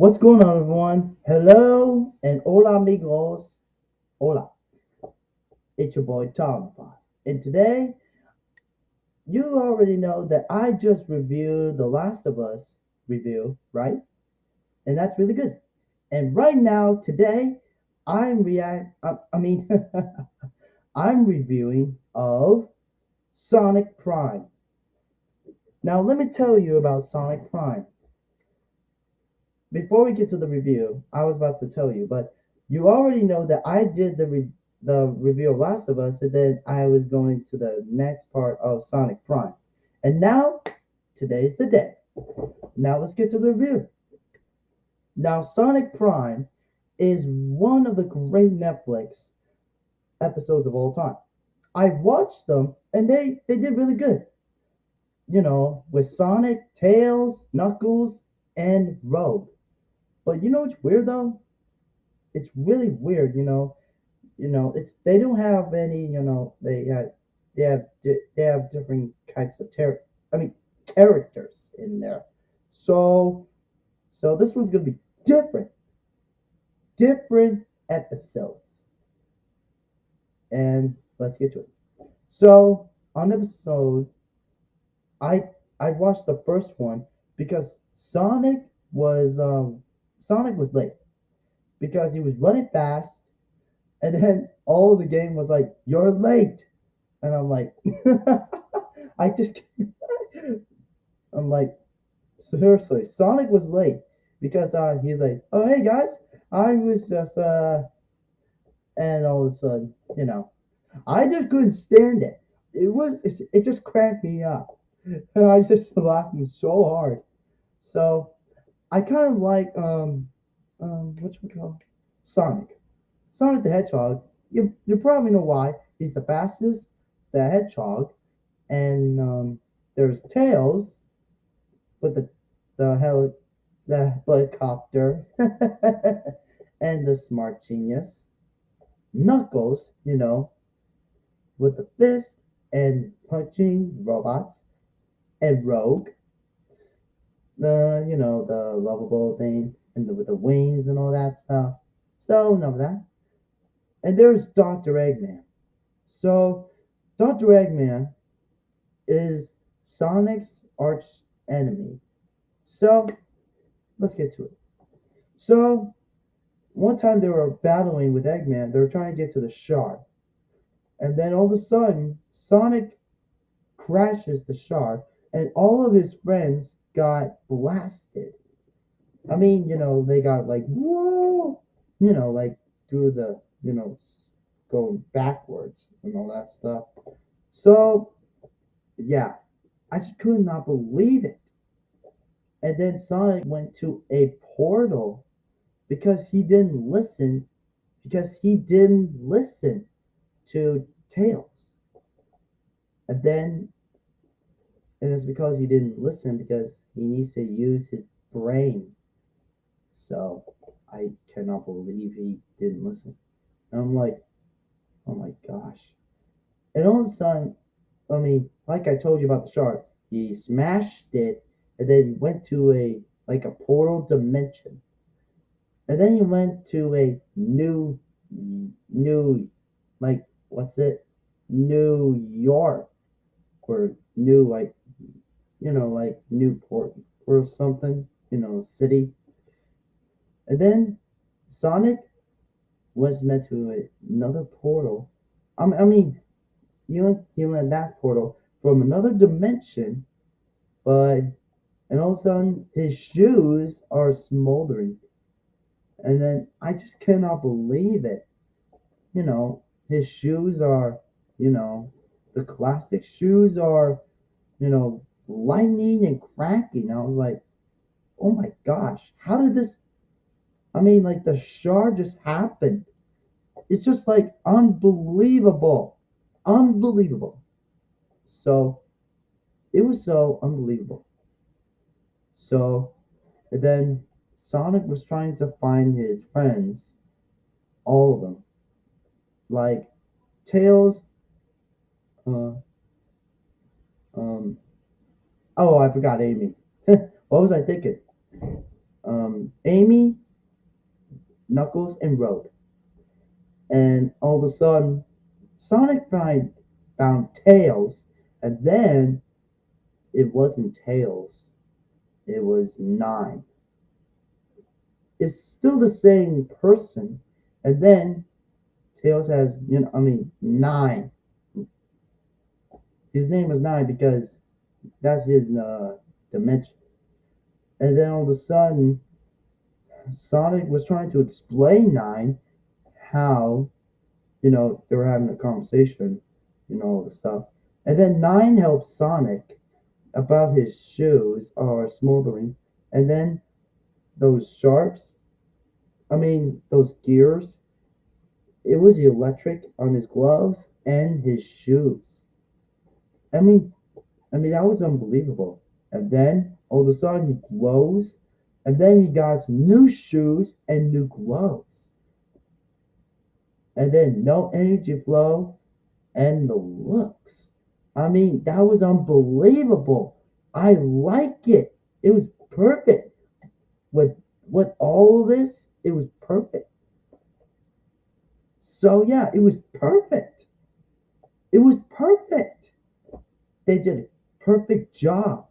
What's going on, everyone? Hello and hola, amigos. Hola, it's your boy Tom. And today, you already know that I just reviewed The Last of Us review, right? And that's really good. And right now, today, I mean, I'm reviewing of Sonic Prime. Now, let me tell you about Sonic Prime. Before we get to the review, I was about to tell you, but you already know that I did the review of Last of Us, and then I was going to the next part of Sonic Prime. And now, today's the day. Now let's get to the review. Now, Sonic Prime is one of the great Netflix episodes of all time. I watched them, and they did really good. With Sonic, Tails, Knuckles, and Rogue. But you know what's weird though? It's really weird. It's they don't have any. They have different types of I mean characters in there. So so this one's gonna be different episodes, and let's get to it. So on episode, I I watched the first one because Sonic was late because he was running fast, and then all of the game was like, "You're late," and I'm like, I just, I'm like, seriously, Sonic was late because he's like, "Oh hey guys, I was just," and all of a sudden, I just couldn't stand it. It just cracked me up, and I was just laughing so hard. So I kind of like what we call Sonic. Sonic the Hedgehog. You probably know why. He's the fastest, the Hedgehog, and there's Tails with the helicopter, and the smart genius. Knuckles, with the fist and punching robots, and Rogue, the lovable thing, and with the wings and all that stuff. So none of that. And there's Dr. Eggman. So Dr. Eggman is Sonic's arch enemy. So let's get to it. So one time they were battling with Eggman. They were trying to get to the shard, and then all of a sudden Sonic crashes the shard, and all of his friends got blasted. I mean, they got like whoa, like through the going backwards and all that stuff. So yeah, I just could not believe it. And then Sonic went to a portal because he didn't listen to Tails. And then it is because he didn't listen because he needs to use his brain. So I cannot believe he didn't listen. And I'm like, oh my gosh. And all of a sudden, I mean, like I told you about the shark, he smashed it and then he went to a portal dimension. And then he went to a new, like, what's it? New York, or new, like, like Newport or something, city. And then Sonic was meant to another portal. I mean, he went that portal from another dimension, but and all of a sudden his shoes are smoldering, and then I just cannot believe it. His shoes are, the classic shoes are, lightning and cracking. I was like, oh my gosh, how did this? I mean, like the shard just happened. It's just like unbelievable, unbelievable. So it was so unbelievable. So then Sonic was trying to find his friends, all of them, like Tails. Uh, um. Oh, I forgot Amy. What was I thinking? Amy, Knuckles, and Rogue. And all of a sudden, Sonic found Tails, and then it wasn't Tails, it was Nine. It's still the same person, and then Tails has, Nine. His name is Nine because that's his dimension. And then all of a sudden, Sonic was trying to explain Nine how, they were having a conversation, all the stuff. And then Nine helps Sonic about his shoes are smoldering. And then those sharps, those gears, it was electric on his gloves and his shoes. I mean, that was unbelievable. And then all of a sudden he glows, and then he got new shoes and new gloves. And then no energy flow and the looks. That was unbelievable. I like it. It was perfect. With all of this, it was perfect. So yeah, it was perfect. It was perfect. They did a perfect job.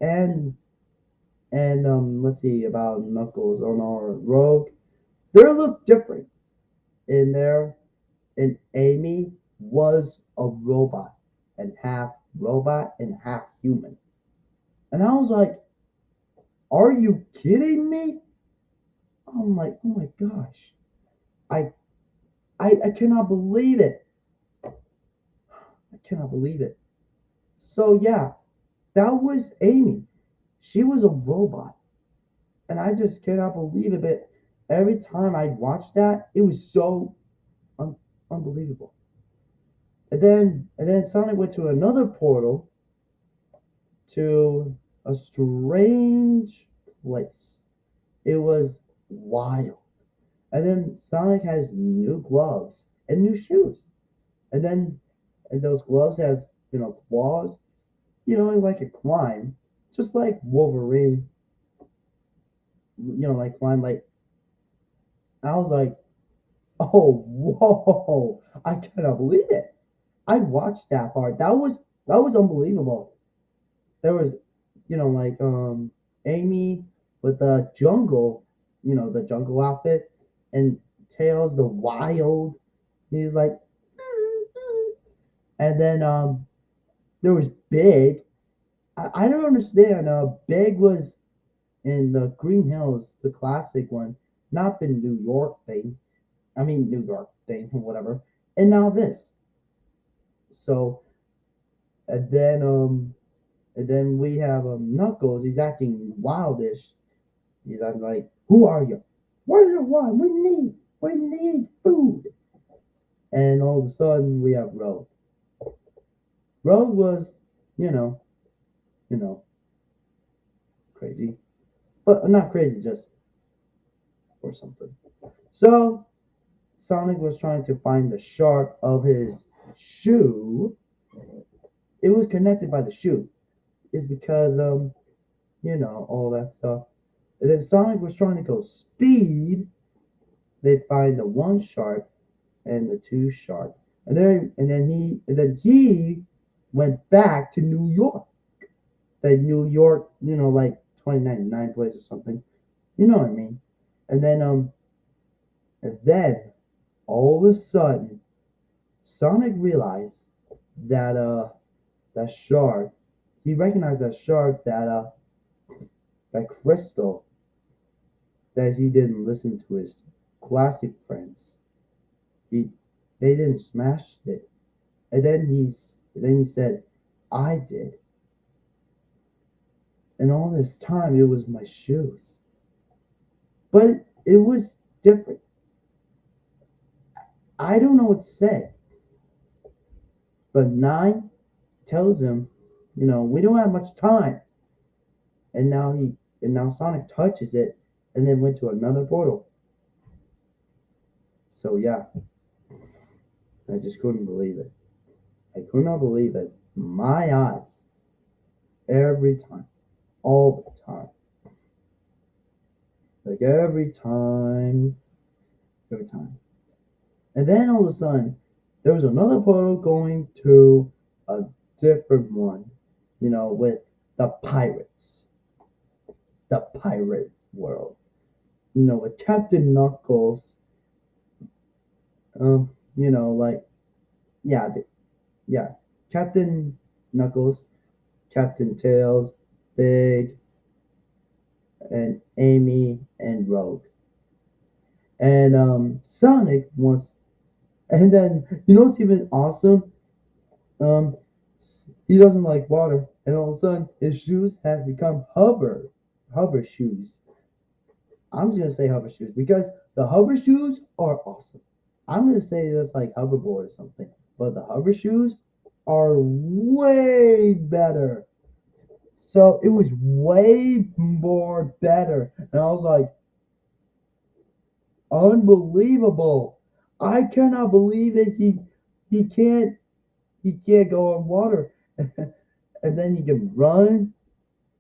And let's see about Knuckles on our Rogue. They look different in there. And Amy was a robot and half human. And I was like, are you kidding me? I'm like, oh my gosh. I I cannot believe it. I cannot believe it. So yeah, that was Amy. She was a robot. And I just cannot believe it. But every time I watched that, it was so un- unbelievable. And then Sonic went to another portal to a strange place. It was wild. And then Sonic has new gloves and new shoes. And those gloves has, claws, like a climb, just like Wolverine, like climb like I was like, oh whoa, I cannot believe it. I watched that part. That was unbelievable. There was, like Amy with the jungle, the jungle outfit, and Tails the wild. He's like, and then there was Big. I don't understand. Big was in the Green Hills, the classic one, not the New York thing. New York thing, whatever. And now this. So and then we have Knuckles. He's acting wildish. He's acting like, "Who are you? What do you want? We need food." And all of a sudden, we have Rogue. Rogue was, you know, you know, crazy, but not crazy, just or something. So Sonic was trying to find the sharp of his shoe. It was connected by the shoe. It's because all that stuff. And then Sonic was trying to go speed. They find the one sharp and the two sharp. And then he went back to New York. The New York, like 2099 place or something. You know what I mean? And then all of a sudden Sonic realized that that shard, he recognized that shard, that crystal, that he didn't listen to his classic friends. He They didn't smash it. And then he said, I did. And all this time it was my shoes. But it was different. I don't know what to say. But Nine tells him, we don't have much time. And now Sonic touches it and then went to another portal. So yeah, I just couldn't believe it. I could not believe it. My eyes. Every time. All the time. Like every time. And then all of a sudden, there was another portal going to a different one, with the pirates, the pirate world, with Captain Knuckles, um, like, yeah, yeah, Captain Knuckles, Captain Tails, Big, and Amy, and Rogue. And Sonic wants, and then, what's even awesome? Um, he doesn't like water, and all of a sudden his shoes have become hover shoes. I'm just gonna say hover shoes because the hover shoes are awesome. I'm gonna say that's like hoverboard or something, but the hover shoes are way better. So it was way more better, and I was like, unbelievable! I cannot believe it. He can't he can't go on water, and then he can run.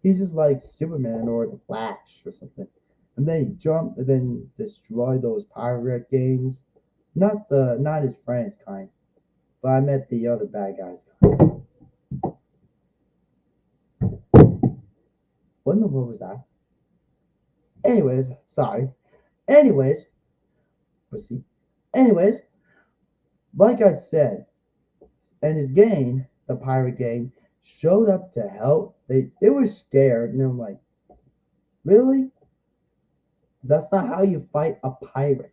He's just like Superman or the Flash or something. And then he jumped and then destroy those pirate gangs. Not his friends kind, but I met the other bad guys kind. What in the world was that? Anyways, sorry. Anyways, proceed. Anyways, like I said, and his gang, the pirate gang, showed up to help. They were scared, and I'm like, really? That's not how you fight a pirate.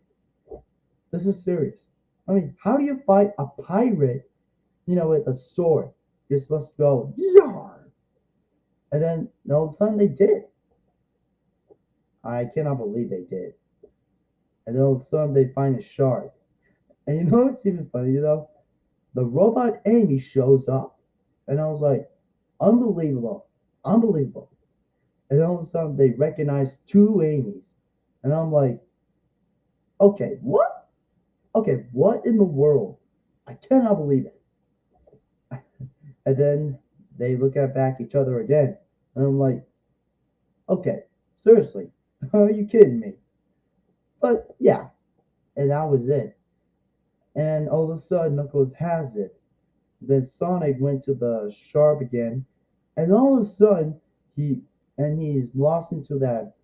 This is serious. I mean, how do you fight a pirate, with a sword? You're supposed to go, yar! And then all of a sudden they did. I cannot believe they did. And then all of a sudden they find a shark. And you know what's even funny though? The robot Amy shows up. And I was like, unbelievable. Unbelievable. And then all of a sudden they recognize two Amy's. And I'm like, okay, what? Okay, what in the world? I cannot believe it. And then they look at back each other again. And I'm like, okay, seriously, are you kidding me? But yeah, and that was it. And all of a sudden, Knuckles has it. Then Sonic went to the sharp again, and all of a sudden, he he's lost into that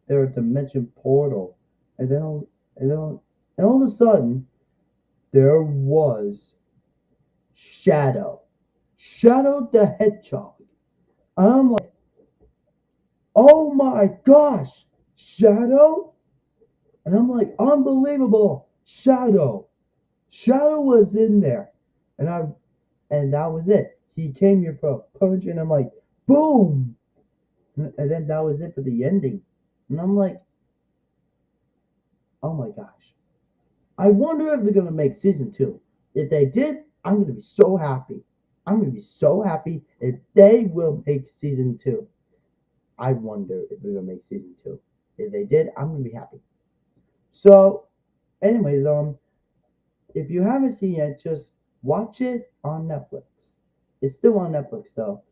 their dimension portal. And then and then and all of a sudden, there was Shadow, Shadow the Hedgehog. And I'm like, oh my gosh, Shadow! And I'm like, unbelievable, Shadow. Shadow was in there, and that was it. He came here for a punch, and I'm like, boom, and then that was it for the ending. And I'm like, oh my gosh, I wonder if they're gonna make season two. If they did, I'm gonna be so happy. I'm gonna be so happy if they will make season two. I wonder if they're gonna make season two. If they did, I'm gonna be happy. So, anyways, if you haven't seen it, just watch it on Netflix. It's still on Netflix though.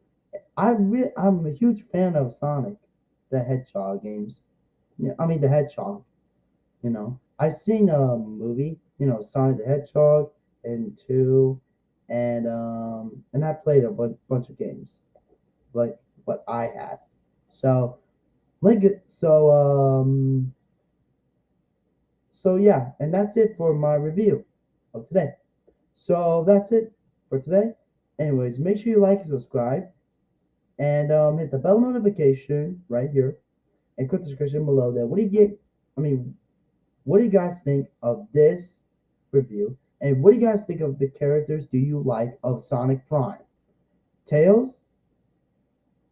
I'm a huge fan of Sonic the Hedgehog games. Yeah, I mean the Hedgehog. I've seen a movie. Sonic the Hedgehog and two, and I played a bunch of games like what I had. So so so yeah, and that's it for my review of today. So that's it for today. Anyways, make sure you like and subscribe, and hit the bell notification right here, and click the description below there. What do you get? I mean, what do you guys think of this review? And what do you guys think of the characters do you like of Sonic Prime? Tails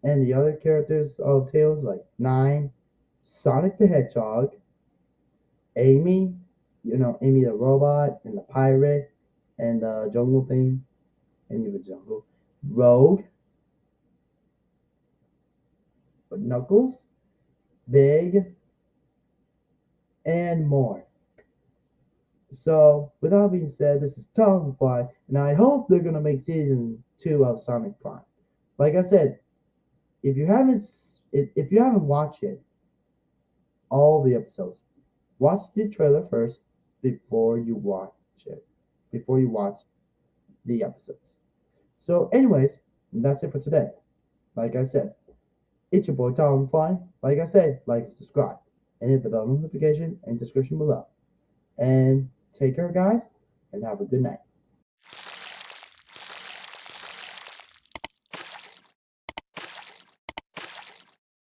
and the other characters of Tails, like Nine, Sonic the Hedgehog, Amy, Amy the robot, and the pirate, and the jungle thing, Amy the jungle, Rogue, Knuckles, Big, and more. So, with that being said, this is Fly, and I hope they're gonna make season two of Sonic Prime. Like I said, if you haven't watched it, all the episodes. Watch the trailer first before you watch it, before you watch the episodes. So, anyways, that's it for today. Like I said, it's your boy Tom Fly. Like I said, like, subscribe, and hit the bell notification and description below. And take care, guys, and have a good night.